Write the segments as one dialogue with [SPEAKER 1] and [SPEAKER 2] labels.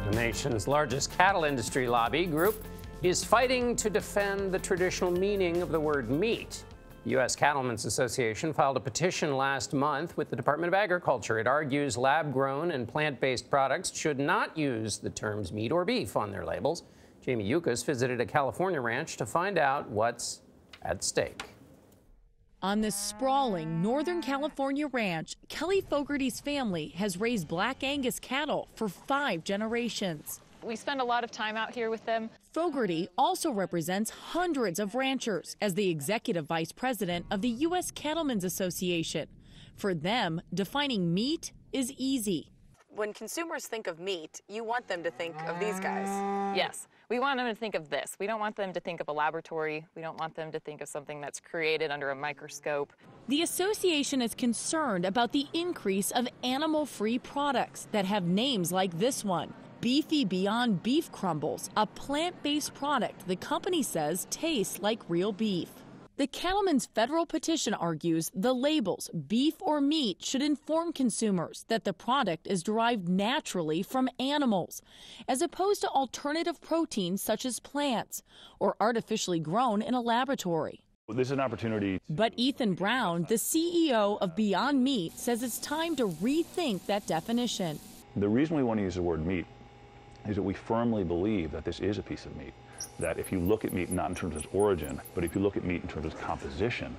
[SPEAKER 1] The nation's largest cattle industry lobby group is fighting to defend the traditional meaning of the word meat. The U.S. Cattlemen's Association filed a petition last month with the Department of Agriculture. It argues lab-grown and plant-based products should not use the terms meat or beef on their labels. Jamie Yuccas visited a California ranch to find out what's at stake.
[SPEAKER 2] On this sprawling Northern California ranch, Kelly Fogarty's family has raised Black Angus cattle for 5 generations.
[SPEAKER 3] We spend a lot of time out here with them.
[SPEAKER 2] Fogarty also represents hundreds of ranchers as the executive vice president of the U.S. Cattlemen's Association. For them, defining meat is easy.
[SPEAKER 4] When consumers think of meat, you want them to think of these guys.
[SPEAKER 3] Yes, we want them to think of this. We don't want them to think of a laboratory. We don't want them to think of something that's created under a microscope.
[SPEAKER 2] The association is concerned about the increase of animal-free products that have names like this one. Beefy Beyond Beef Crumbles, a plant-based product the company says tastes like real beef. The Cattlemen's federal petition argues the labels, beef or meat, should inform consumers that the product is derived naturally from animals, as opposed to alternative proteins such as plants, or artificially grown in a laboratory.
[SPEAKER 5] This is an opportunity.
[SPEAKER 2] But Ethan Brown, the CEO of Beyond Meat, says it's time to rethink that definition.
[SPEAKER 5] The reason we want to use the word meat is that we firmly believe that this is a piece of meat. That if you look at meat not in terms of its origin, but if you look at meat in terms of composition,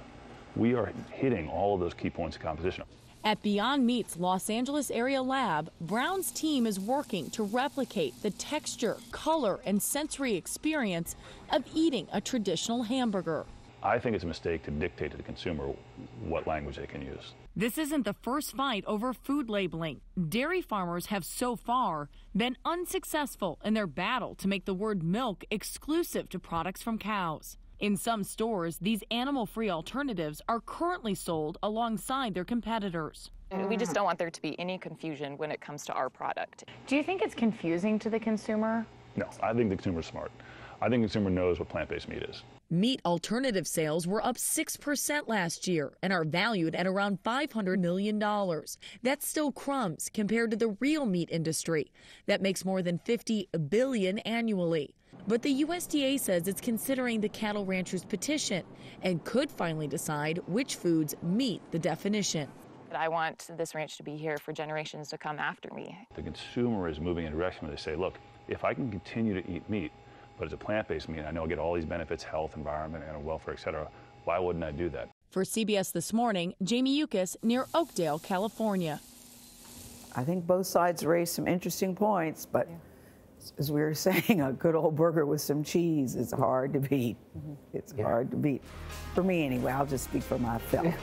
[SPEAKER 5] we are hitting all of those key points of composition.
[SPEAKER 2] At Beyond Meat's Los Angeles area lab, Brown's team is working to replicate the texture, color, and sensory experience of eating a traditional hamburger.
[SPEAKER 5] I think it's a mistake to dictate to the consumer what language they can use.
[SPEAKER 2] This isn't the first fight over food labeling. Dairy farmers have so far been unsuccessful in their battle to make the word milk exclusive to products from cows. In some stores, these animal-free alternatives are currently sold alongside their competitors.
[SPEAKER 3] We just don't want there to be any confusion when it comes to our product.
[SPEAKER 4] Do you think it's confusing to the consumer?
[SPEAKER 5] No, I think the consumer's smart. I think the consumer knows what plant-based meat is.
[SPEAKER 2] Meat alternative sales were up 6% last year and are valued at around $500 million. That's still crumbs compared to the real meat industry that makes more than $50 billion annually. But the USDA says it's considering the cattle ranchers' petition and could finally decide which foods meet the definition.
[SPEAKER 3] I want this ranch to be here for generations to come after me.
[SPEAKER 5] The consumer is moving in a direction where they say, look, if I can continue to eat meat, but it's a plant-based meat, I know I get all these benefits, health, environment, animal welfare, et cetera. Why wouldn't I do that?
[SPEAKER 2] For CBS This Morning, Jamie Yuccas near Oakdale, California.
[SPEAKER 6] I think both sides raised some interesting points, but as we were saying, a good old burger with some cheese is hard to beat. It's hard to beat. For me anyway, I'll just speak for myself.